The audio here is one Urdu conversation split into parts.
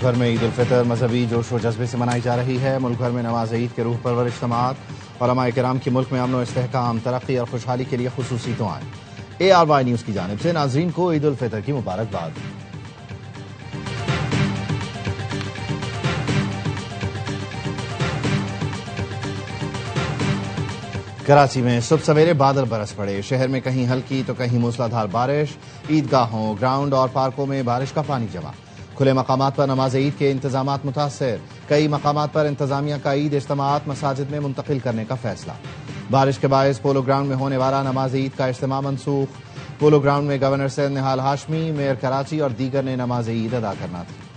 ملک بھر میں عید الفطر مذہبی جوش و جذبے سے منائی جا رہی ہے۔ ملک بھر میں نماز عید کے روح پرور اجتماعات، علماء کرام کی ملک میں امن و استحکام، ترقی اور خوشحالی کے لیے خصوصی دعائیں۔ ARY نیوز کی جانب سے ناظرین کو عید الفطر کی مبارکباد۔ کراچی میں صبح سویرے بادل برس پڑے۔ شہر میں کہیں ہلکی تو کہیں موسلادھار بارش۔ عیدگاہوں، گراؤنڈ اور پارکوں میں بارش کا پانی جمع۔ کھلے مقامات پر نماز عید کے انتظامات متاثر۔ کئی مقامات پر انتظامیہ کا عید اجتماعات مساجد میں منتقل کرنے کا فیصلہ۔ بارش کے باعث پولو گراؤنڈ میں ہونے والا نماز عید کا اجتماع منسوخ۔ پولو گراؤنڈ میں گورنر سید نہال ہاشمی، میئر کراچی اور دیگر نے نماز عید ادا کرنا تھی۔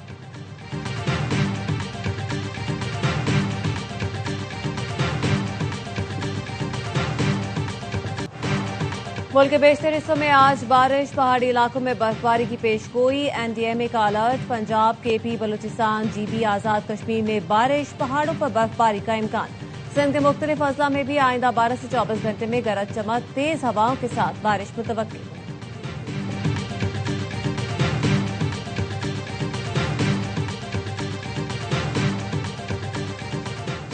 ملک کے بیشتر حصوں میں آج بارش، پہاڑی علاقوں میں برفباری کی پیشگوئی۔ NDMA کا alert. Punjab, KP، Balochistan, GB، Azad Kashmir میں بارش، پہاڑوں پر برفباری کا امکان۔ سندھ کے مختلف اضلاع میں بھی آئندہ 12 سے 24 گھنٹے میں گرج چمک، تیز ہواؤں کے ساتھ بارش متوقع۔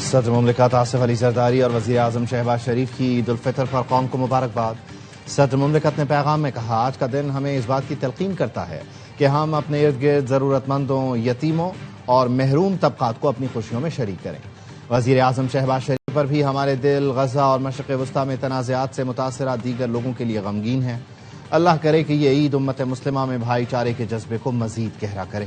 صدر مملکت آصف علی زرداری اور وزیر اعظم شہباز شریف کی عید الفطر پر قوم کو مبارکباد۔ صدر مملکت نے پیغام میں کہا، آج کا دن ہمیں اس بات کی تلقین کرتا ہے کہ ہم اپنے ارد گرد ضرورت مندوں، یتیموں اور محروم طبقات کو اپنی خوشیوں میں شریک کریں۔ وزیر اعظم شہباز شریف پر بھی ہمارے دل غزہ اور مشرق وسطیٰ میں تنازعات سے متاثرہ دیگر لوگوں کے لیے غمگین ہیں۔ اللہ کرے کہ یہ عید امت مسلمہ میں بھائی چارے کے جذبے کو مزید گہرا کرے۔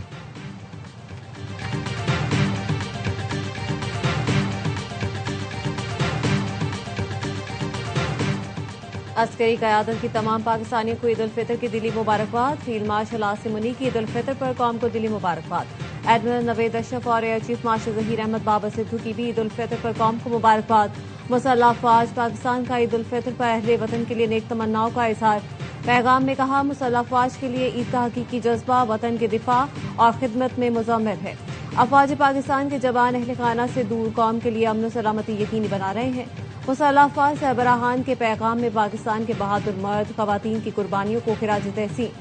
عسکری قیادت کی تمام پاکستانیوں کو عید الفطر کی دلی مبارکباد۔ فیلڈ مارشل عاصم منی کی عید الفطر پر قوم کو دلی مبارکباد۔ ایڈمرل نوید اشرف اور air chief marshal Zaheer Ahmed Babar Sidhu کی بھی عید الفطر پر قوم کو مبارکباد۔ مسلح افواج پاکستان کا عید الفطر پر اہل وطن کے لیے نیک تمناؤں کا اظہار۔ پیغام میں کہا، مسلح افواج کے لیے عید کا حقیقی جذبہ وطن کے دفاع اور خدمت میں مضمر ہے۔ افواج پاکستان کے جوان اہل خانہ سے دور قوم کے لیے امن و سلامتی یقینی بنا رہے ہیں۔ مسلح افواج سربراہان کے پیغام میں پاکستان کے بہادر مرد خواتین کی قربانیوں کو خراج تحسین،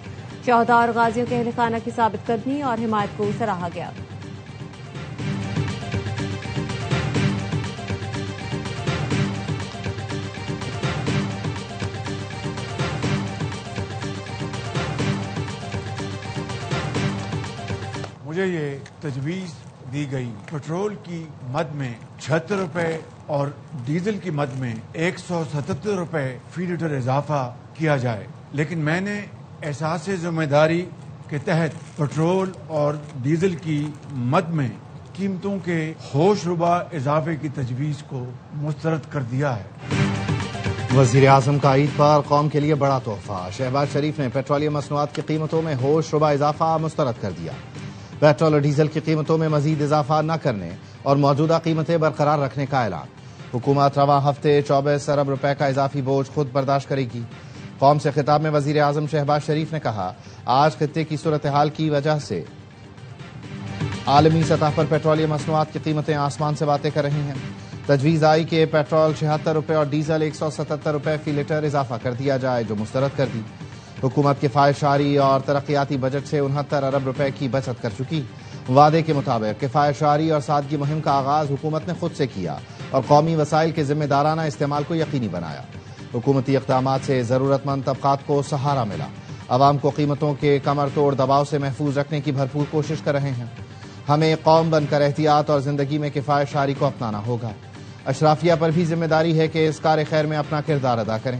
شہداء اور غازیوں کے اہل خانہ کی ثابت قدمی اور حمایت کو سراہا گیا۔ مجھے یہ تجویز دی گئی پٹرول کی مد میں 76 روپے اور ڈیزل کی مد میں 177 روپے فی لیٹر اضافہ کیا جائے، لیکن میں نے احساس ذمہ داری کے تحت پٹرول اور ڈیزل کی مد میں قیمتوں کے ہوش ربا اضافے کی تجویز کو مسترد کر دیا ہے۔ وزیر اعظم کا عید پر قوم کے لیے بڑا تحفہ۔ شہباز شریف نے پیٹرولیم مصنوعات کی قیمتوں میں ہوش ربا اضافہ مسترد کر دیا۔ پیٹرول اور ڈیزل کی قیمتوں میں مزید اضافہ نہ کرنے اور موجودہ قیمتیں برقرار رکھنے کا اعلان۔ حکومت رواں ہفتے 24 ارب روپے کا اضافی بوجھ خود برداشت کرے گی۔ قوم سے خطاب میں وزیر اعظم شہباز شریف نے کہا، آج خطے کی صورتحال کی وجہ سے عالمی سطح پر پیٹرولیم مصنوعات کی قیمتیں آسمان سے باتیں کر رہی ہیں۔ تجویز آئی کہ پیٹرول 76 روپے اور ڈیزل 177 روپے فی لیٹر اضافہ کر دیا جائے، جو مسترد کر دی۔ حکومت کفایت اور ترقیاتی بجٹ سے 69 ارب روپے کی بچت کر چکی۔ وعدے کے مطابق کفایت اور سادگی مہم کا آغاز حکومت نے خود سے کیا اور قومی وسائل کے ذمہ دارانہ استعمال کو یقینی بنایا۔ حکومتی اقدامات سے ضرورت مند طبقات کو سہارا ملا۔ عوام کو قیمتوں کے کمر توڑ دباؤ سے محفوظ رکھنے کی بھرپور کوشش کر رہے ہیں۔ ہمیں قوم بن کر احتیاط اور زندگی میں کفایت کو اپنانا ہوگا۔ اشرافیہ پر بھی ذمہ داری ہے کہ اس کار خیر میں اپنا کردار ادا کریں۔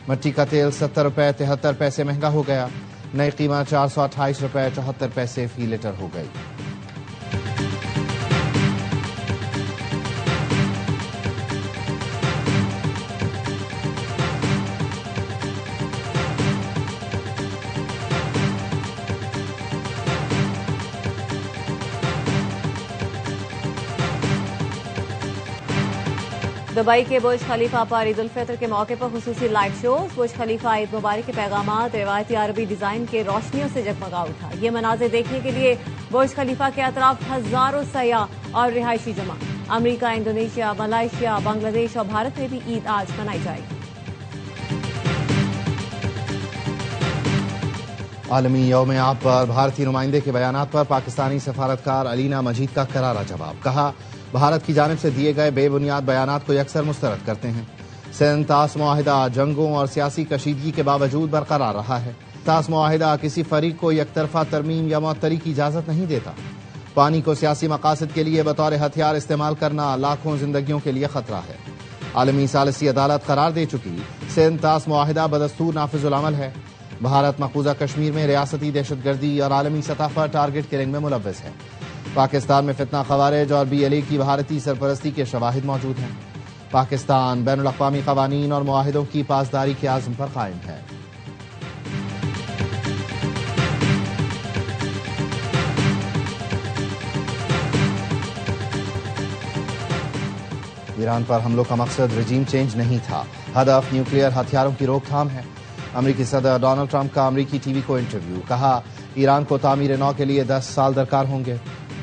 مٹی کا تیل 70 روپے 73 پیسے مہنگا ہو گیا۔ نئی قیمت 428 روپے 74 پیسے فی لیٹر ہو گئی۔ دبئی کے برج خلیفہ پر عید الفطر کے موقع پر خصوصی لائٹ شوز۔ برج خلیفہ عید مبارک کے پیغامات روایتی عربی ڈیزائن کے روشنیوں سے جگمگا اٹھا۔ یہ مناظر دیکھنے کے لیے برج خلیفہ کے اطراف ہزاروں سیاح اور رہائشی جمع۔ امریکہ، انڈونیشیا، ملائیشیا، بنگلہ دیش اور بھارت میں بھی عید آج منائی جائے گی۔ عالمی یوم آب پر بھارتی نمائندے کے بیانات پر پاکستانی سفارتکار علینا مجید کا کرارا جواب. کہا بھارت کی جانب سے دیے گئے بے بنیاد بیانات کو یکسر مسترد کرتے ہیں. سندھ طاس معاہدہ جنگوں اور سیاسی کشیدگی کے باوجود برقرار رہا ہے. طاس معاہدہ کسی فریق کو یک طرفہ ترمیم یا معطلی کی اجازت نہیں دیتا. پانی کو سیاسی مقاصد کے لیے بطور ہتھیار استعمال کرنا لاکھوں زندگیوں کے لیے خطرہ ہے. عالمی ثالثی عدالت قرار دے چکی سندھ طاس معاہدہ بدستور نافذ العمل ہے. بھارت مقبوضہ کشمیر میں ریاستی دہشت گردی اور عالمی سطح پر ٹارگٹ کلنگ میں ملوث ہے. پاکستان میں فتنہ خوارج اور BLA کی بھارتی سرپرستی کے شواہد موجود ہیں. پاکستان بین الاقوامی قوانین اور معاہدوں کی پاسداری کے عزم پر قائم ہے. ایران پر حملوں کا مقصد رجیم چینج نہیں تھا، ہدف نیوکلیئر ہتھیاروں کی روک تھام ہے. امریکی صدر ڈونلڈ ٹرمپ کا امریکی TV کو انٹرویو. کہا ایران کو تعمیر نو کے لیے 10 سال درکار ہوں گے.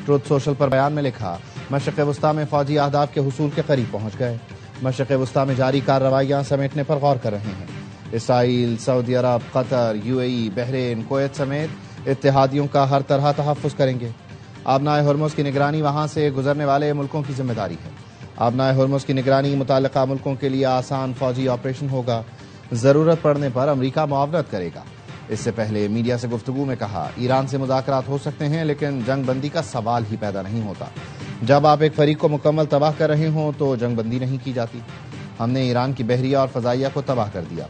ٹروتھ سوشل پر بیان میں لکھا مشرق وسطیٰ میں فوجی اہداف کے حصول کے قریب پہنچ گئے. مشرق وسطیٰ میں جاری کارروائیاں سمیٹنے پر غور کر رہے ہیں. اسرائیل، سعودی عرب، قطر، UAE، بحرین، کویت سمیت اتحادیوں کا ہر طرح تحفظ کریں گے. آبنائے ہرمز کی نگرانی وہاں سے گزرنے والے ملکوں کی ذمہ داری ہے. آبنائے ہرمز کی نگرانی متعلقہ ملکوں کے لیے آسان فوجی آپریشن ہوگا. ضرورت پڑنے پر امریکہ معاونت کرے گا. اس سے پہلے میڈیا سے گفتگو میں کہا ایران سے مذاکرات ہو سکتے ہیں لیکن جنگ بندی کا سوال ہی پیدا نہیں ہوتا. جب آپ ایک فریق کو مکمل تباہ کر رہے ہوں تو جنگ بندی نہیں کی جاتی. ہم نے ایران کی بحریہ اور فضائیہ کو تباہ کر دیا.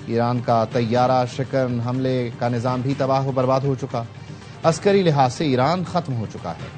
ایران کا طیارہ شکن حملے کا نظام بھی تباہ و برباد ہو چکا. عسکری لحاظ سے ایران ختم ہو چکا ہے.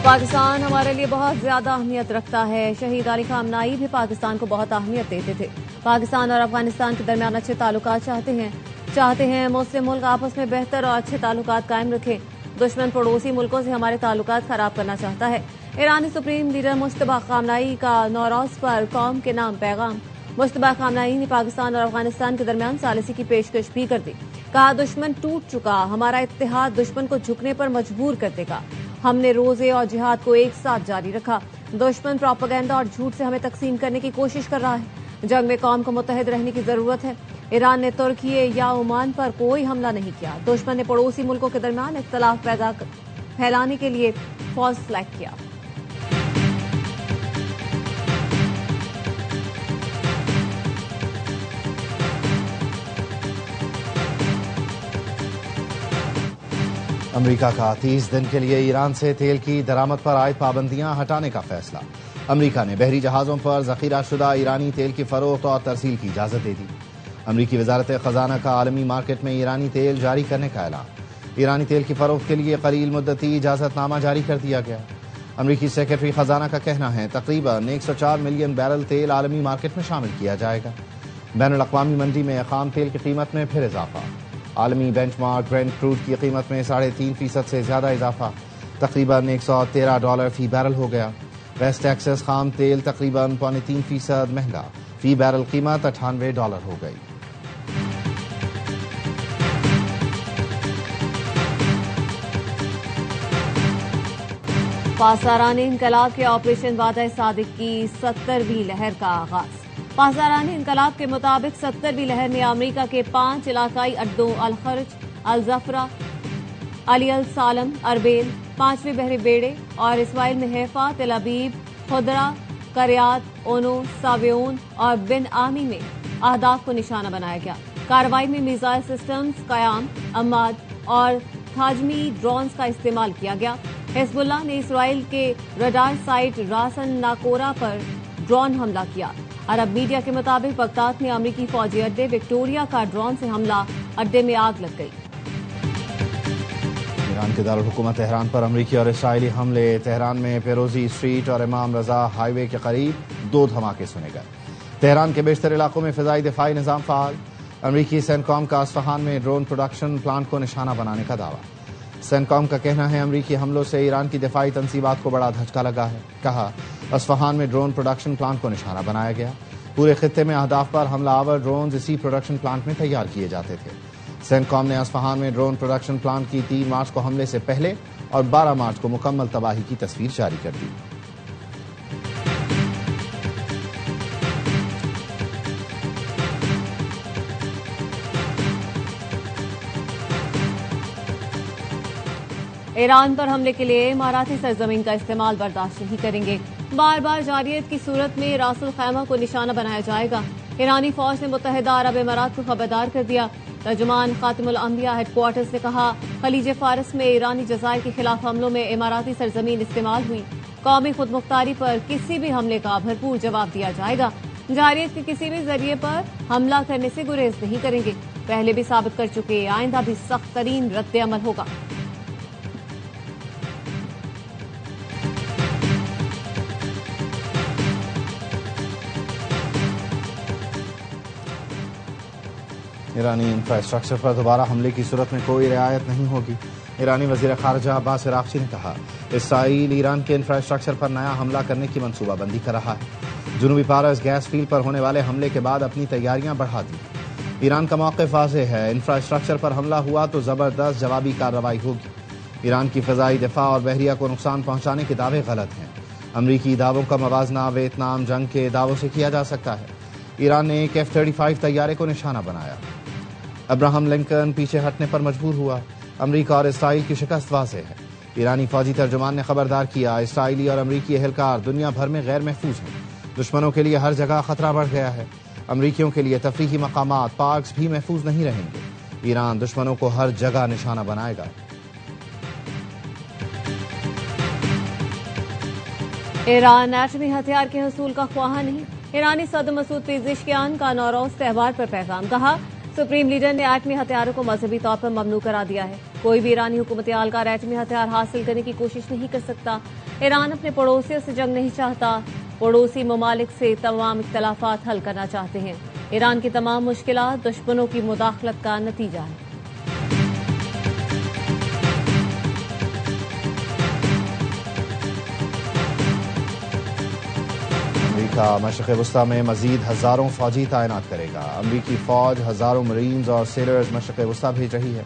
پاکستان ہمارے لیے بہت زیادہ اہمیت رکھتا ہے. شہید علی خامنائی بھی پاکستان کو بہت اہمیت دیتے تھے. پاکستان اور افغانستان کے درمیان اچھے تعلقات چاہتے ہیں. مسلم ملک آپس میں بہتر اور اچھے تعلقات قائم رکھیں. دشمن پڑوسی ملکوں سے ہمارے تعلقات خراب کرنا چاہتا ہے. ایرانی سپریم لیڈر مجتبی خامنائی کا نوروز پر قوم کے نام پیغام. مجتبی خامنائی نے پاکستان اور افغانستان کے درمیان ثالثی کی پیشکش بھی کر دی. کہا دشمن ٹوٹ چکا، ہمارا اتحاد دشمن کو جھکنے پر مجبور کر دے گا. ہم نے روزے اور جہاد کو ایک ساتھ جاری رکھا. دشمن پروپیگنڈا اور جھوٹ سے ہمیں تقسیم کرنے کی کوشش کر رہا ہے. جنگ میں قوم کو متحد رہنے کی ضرورت ہے. ایران نے ترکی یا عمان پر کوئی حملہ نہیں کیا. دشمن نے پڑوسی ملکوں کے درمیان اختلاف پھیلانے کے لیے فالس فلیگ کیا. امریکہ کا 30 دن کے لیے ایران سے تیل کی درآمد پر عائد پابندیاں ہٹانے کا فیصلہ. امریکہ نے بحری جہازوں پر ذخیرہ شدہ ایرانی تیل کی فروخت اور ترسیل کی اجازت دے دی. امریکی وزارت خزانہ کا عالمی مارکیٹ میں ایرانی تیل جاری کرنے کا اعلان. ایرانی تیل کی فروخت کے لیے قلیل مدتی اجازت نامہ جاری کر دیا گیا. امریکی سیکرٹری خزانہ کا کہنا ہے تقریباً 104 ملین بیرل تیل عالمی مارکیٹ میں شامل کیا جائے گا. بین الاقوامی منڈی میں خام تیل کی قیمت میں پھر اضافہ. عالمی بینچ مارک برینٹ کروڈ کی قیمت میں 3.5% سے زیادہ اضافہ. تقریباً $113 فی بیرل ہو گیا. ویسٹ ٹیکسس خام تیل تقریباً 3.5% مہنگا. فی بیرل قیمت $98 ہو گئی. پاسداران انقلاب کے آپریشن وعدہ صادق کی 70ویں لہر کا آغاز. پاسداران انقلاب کے مطابق 70ویں لہر میں امریکہ کے 5 علاقائی اڈوں الخرج، الزفرہ، علی السالم، اربیل، 5ویں بحر بیڑے اور اسرائیل میں حیفا، تل ابیب، خدرہ، کریات، اونو، ساویون اور بن آمی میں اہداف کو نشانہ بنایا گیا. کارروائی میں میزائل سسٹمز، قیام، اماد اور تھاجمی ڈرونز کا استعمال کیا گیا. حزب اللہ نے اسرائیل کے رڈار سائٹ راسن ناکورا پر ڈرون حملہ کیا. عرب میڈیا کے مطابق بغداد میں امریکی فوجی اڈے وکٹوریا کا ڈرون سے حملہ، اڈے میں آگ لگ گئی. ایران کے دارالحکومت تہران پر امریکی اور اسرائیلی حملے. تہران میں فیروزی اسٹریٹ اور امام رضا ہائی وے کے قریب 2 دھماکے سنے گئے. تہران کے بیشتر علاقوں میں فضائی دفاعی نظام فعال. امریکی سینکام کا اصفہان میں ڈرون پروڈکشن پلانٹ کو نشانہ بنانے کا دعویٰ. سینکام کا کہنا ہے امریکی حملوں سے ایران کی دفاعی تنصیبات کو بڑا دھچکا لگا ہے. کہا اصفہان میں ڈرون پروڈکشن پلانٹ کو نشانہ بنایا گیا. پورے خطے میں اہداف پر حملہ آور ڈرونز اسی پروڈکشن پلانٹ میں تیار کیے جاتے تھے. سینکام نے اصفہان میں ڈرون پروڈکشن پلانٹ کی 3 مارچ کو حملے سے پہلے اور 12 مارچ کو مکمل تباہی کی تصویر جاری کر دی. ایران پر حملے کے لیے اماراتی سرزمین کا استعمال برداشت نہیں کریں گے. بار بار جارحیت کی صورت میں راس الخیمہ کو نشانہ بنایا جائے گا. ایرانی فوج نے متحدہ عرب امارات کو خبردار کر دیا. ترجمان خاتم الانبیاء ہیڈ کوارٹرز نے کہا خلیج فارس میں ایرانی جزائر کے خلاف حملوں میں اماراتی سرزمین استعمال ہوئی. قومی خود مختاری پر کسی بھی حملے کا بھرپور جواب دیا جائے گا. جارحیت کے کسی بھی ذریعے پر حملہ کرنے سے گریز نہیں کریں گے. پہلے بھی ثابت کر چکے آئندہ بھی سخت ترین رد عمل ہوگا. ایرانی انفراسٹرکچر پر دوبارہ حملے کی صورت میں کوئی رعایت نہیں ہوگی. ایرانی وزیر خارجہ عباس عراقچی نے کہا اسرائیل ایران کے انفراسٹرکچر پر نیا حملہ کرنے کی منصوبہ بندی کر رہا ہے. جنوبی پارس گیس فیلڈ پر ہونے والے حملے کے بعد اپنی تیاریاں بڑھا دی. ایران کا موقف واضح ہے، انفراسٹرکچر پر حملہ ہوا تو زبردست جوابی کارروائی ہوگی. ایران کی فضائی دفاع اور بحریہ کو نقصان پہنچانے کے دعوے غلط ہیں. امریکی دعووں کا موازنہ ویتنام جنگ کے دعووں سے کیا جا سکتا ہے. ایران نے ایک F-35 طیارے کو نشانہ بنایا. ابراہم لنکن پیچھے ہٹنے پر مجبور ہوا. امریکہ اور اسرائیل کی شکست واضح ہے. ایرانی فوجی ترجمان نے خبردار کیا اسرائیلی اور امریکی اہلکار دنیا بھر میں غیر محفوظ ہیں. دشمنوں کے لیے ہر جگہ خطرہ بڑھ گیا ہے. امریکیوں کے لیے تفریحی مقامات پارکس بھی محفوظ نہیں رہیں گے. ایران دشمنوں کو ہر جگہ نشانہ بنائے گا. ایران ایٹمی ہتھیار کے حصول کا خواہاں نہیں. ایرانی صدر مسعود پیزشکیان کا نوروز تہوار پر پیغام. کہا سپریم لیڈر نے ایٹمی ہتھیاروں کو مذہبی طور پر ممنوع کرا دیا ہے. کوئی بھی ایرانی حکومتی اہلکار ایٹمی ہتھیار حاصل کرنے کی کوشش نہیں کر سکتا. ایران اپنے پڑوسیوں سے جنگ نہیں چاہتا، پڑوسی ممالک سے تمام اختلافات حل کرنا چاہتے ہیں. ایران کی تمام مشکلات دشمنوں کی مداخلت کا نتیجہ ہے. امریکہ مشرق وسطی میں مزید ہزاروں فوجی تعینات کرے گا. امریکی فوج ہزاروں مرینز اور سیلرز مشرق وسطی بھیج رہی ہے.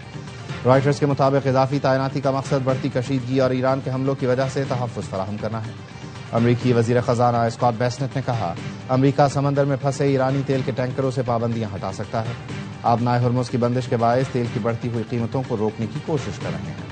رائٹرز کے مطابق اضافی تعیناتی کا مقصد بڑھتی کشیدگی اور ایران کے حملوں کی وجہ سے تحفظ فراہم کرنا ہے. امریکی وزیر خزانہ اسکاٹ بیسنٹ نے کہا امریکہ سمندر میں پھنسے ایرانی تیل کے ٹینکروں سے پابندیاں ہٹا سکتا ہے. آبنائے ہرمز کی بندش کے باعث تیل کی بڑھتی ہوئی قیمتوں کو روکنے کی کوشش کر رہے ہیں.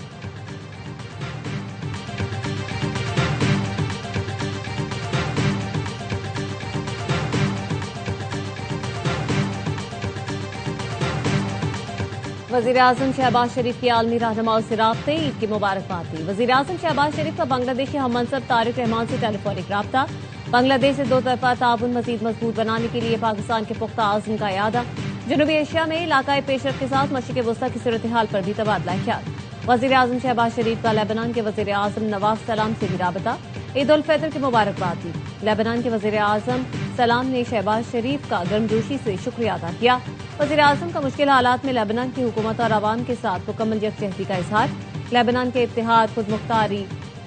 وزیر اعظم شہباز شریف کی عالمی رہنماؤں سے رابطے، عید کی مبارکباد دی. وزیر اعظم شہباز شریف کا بنگلہ دیشی ہم منصب طارق رحمان سے ٹیلی فونک رابطہ. بنگلہ دیش سے دو طرفہ تعاون مزید مضبوط بنانے کے لیے پاکستان کے پختہ عزم کا اعادہ. جنوبی ایشیا میں علاقائی پیش رفت کے ساتھ مشرق وسطی کی صورتحال پر بھی تبادلہ خیال. وزیر اعظم شہباز شریف کا لیبنان کے وزیر اعظم نواف سلام سے بھی رابطہ. عید الفطر کی مبارکباد دی. لیبنان کے وزیر اعظم سلام نے شہباز شریف کا گرمجوشی سے شکریہ ادا کیا. وزیر اعظم کا مشکل حالات میں لیبنان کی حکومت اور عوام کے ساتھ مکمل یکجہتی کا اظہار. لیبنان کے اتحاد، خود مختاری،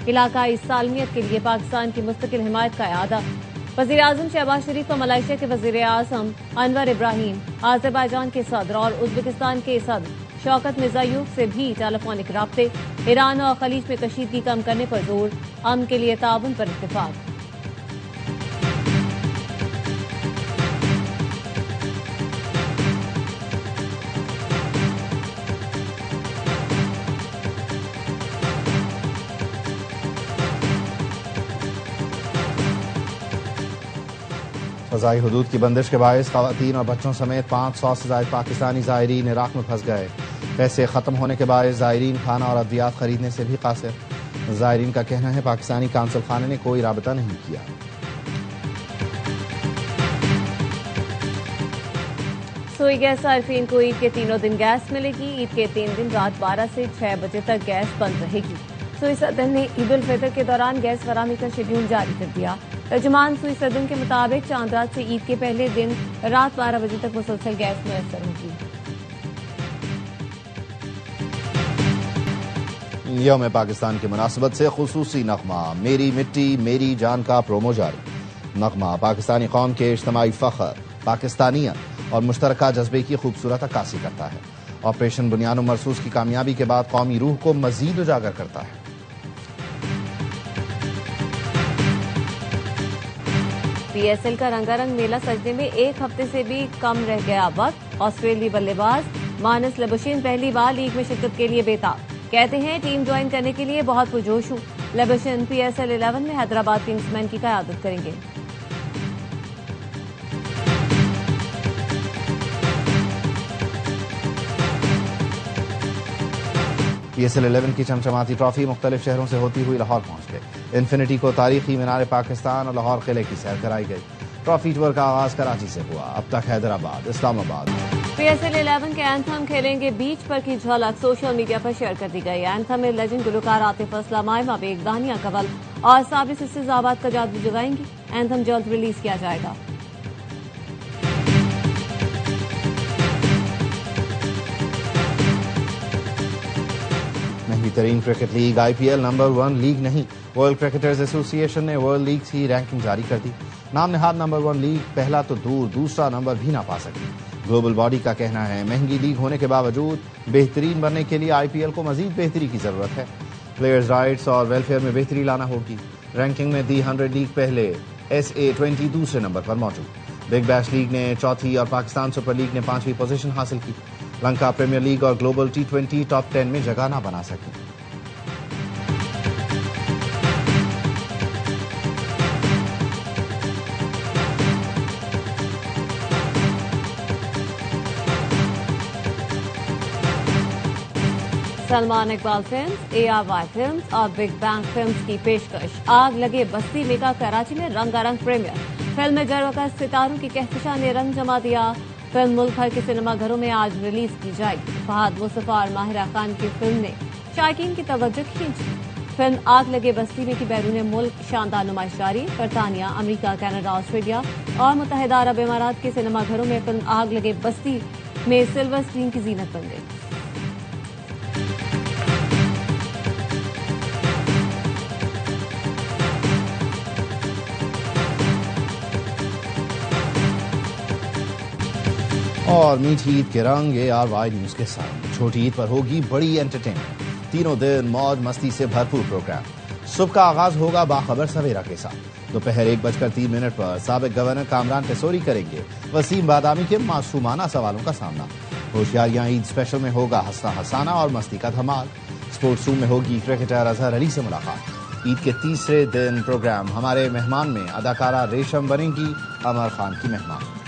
علاقائی سالمیت کے لیے پاکستان کی مستقل حمایت کا اعادہ. وزیر اعظم شہباز شریف کا ملائیشیا کے وزیر اعظم انور ابراہیم، آذربائیجان کے صدر اور ازبکستان کے صدر شوکت مرزایوف سے بھی ٹیلی فونک رابطے. ایران اور خلیج میں کشیدگی کم کرنے پر زور، امن کے لیے تعاون پر اتفاق. فضائی حدود کی بندش کے باعث خواتین اور بچوں سمیت 500 سے زائد پاکستانی زائرین عراق میں پھنس گئے. پیسے ختم ہونے کے باعث زائرین کھانا اور ادویات خریدنے سے بھی قاصر. زائرین کا کہنا ہے پاکستانی قونصل خانے نے کوئی رابطہ نہیں کیا. سوئی گیس صارفین کو عید کے تینوں دن گیس ملے گی. عید کے 3 دن رات 12 سے 6 بجے تک گیس بند رہے گی. سوئی صدر نے عید الفطر کے دوران گیس فراہمی کا شیڈول جاری کر دیا. ترجمان سوئی صدر کے مطابق چاند رات سے عید کے پہلے دن رات 12 بجے تک مسلسل گیس میسر ہوگی. یوم پاکستان کی مناسبت سے خصوصی نغمہ میری مٹی میری جان کا پرومو جاری. نغمہ پاکستانی قوم کے اجتماعی فخر، پاکستانیت اور مشترکہ جذبے کی خوبصورت عکاسی کرتا ہے. آپریشن بنیان و مرصوص کی کامیابی کے بعد قومی روح کو مزید اجاگر کرتا ہے. پی ایس ایل کا رنگا رنگ میلہ سجنے میں ایک ہفتے سے بھی کم رہ گیا وقت. آسٹریلی بلے باز مانس لبشین پہلی بار لیگ میں شرکت کے لیے بے تاب. کہتے ہیں ٹیم جوائن کرنے کے لیے بہت پرجوش ہوں. لیبشن PSL 11 میں حیدرآباد کنگزمین کی قیادت کریں گے. PSL 11 کی چمچماتی ٹرافی مختلف شہروں سے ہوتی ہوئی لاہور پہنچ گئی. انفینٹی کو تاریخی مینار پاکستان اور لاہور قلعے کی سیر کرائی گئی. ٹرافی ٹور کا آغاز کراچی سے ہوا. اب تک حیدرآباد، اسلام آباد. PSL 11 کے اینتھم کھیلیں گے بیچ پر کی جھلک سوشل میڈیا پر شیئر کر دی گئی. اینتھم میں لیجنڈ گلوکار عاطف اسلم، مائمہ بیگ، دانیہ کنول اور ثابت سسٹرز آباد کا جادو جگائیں گی. اینتھم جلد ریلیز کیا جائے گا. مہنگی ترین cricket league IPL number 1 league نہیں. ورلڈ کرکٹرز ایسوسی ایشن نے ورلڈ لیگ کی رینکنگ جاری کر دی. نام نہاد نمبر 1 لیگ پہلا تو دور دوسرا نمبر بھی نہ پا سکی. گلوبل باڈی کا کہنا ہے مہنگی لیگ ہونے کے باوجود بہترین بننے کے لیے IPL کو مزید بہتری کی ضرورت ہے. پلیئرز رائٹس اور ویلفیئر میں بہتری لانا ہوگی. رینکنگ میں دی 100 لیگ پہلے، SA20 دوسرے نمبر پر موجود. بگ بیش لیگ نے چوتھی اور پاکستان سپر لیگ نے 5ویں پوزیشن حاصل کی. لنکا پریمیئر لیگ اور گلوبل T20 ٹاپ 10 میں جگہ نہ بنا سکی. Salman Iqbal films, ARY films اور بگ بینگ فلمز کی پیشکش. آگ لگے بستی میں کا کراچی میں رنگا رنگ پریمیئر. فلم میں جروکا ستاروں کی کہکشاں نے رنگ جما دیا. فلم ملک بھر کے سنیما گھروں میں آج ریلیز کی جائے گی. فہد مصطفیٰ اور ماہرہ خان کی فلم نے شائقین کی توجہ کھینچی. فلم آگ لگے بستی میں کی بیرون ملک شاندار نمائش جاری. برطانیہ، امریکہ، کینیڈا، آسٹریلیا اور متحدہ عرب امارات کے سنیما گھروں میں فلم آگ لگے بستی میں سلور اسکرین کی زینت بن گئی. اور میٹھی عید کے رنگ ARY نیوز کے ساتھ. چھوٹی عید پر ہوگی بڑی انٹرٹینمنٹ. تینوں دن موج مستی سے بھرپور پروگرام. صبح کا آغاز ہوگا باخبر سویرا کے ساتھ. دوپہر 1:03 پر سابق گورنر کامران ٹیسوری کریں گے وسیم بادامی کے معصومانہ سوالوں کا سامنا. ہوشیاریاں عید اسپیشل میں ہوگا ہنسنا ہنسانا اور مستی کا دھمال. اسپورٹس روم میں ہوگی کرکٹر اظہر علی سے ملاقات. عید کے تیسرے دن پروگرام ہمارے مہمان میں اداکارہ ریشم بنے گی امر خان کی مہمان.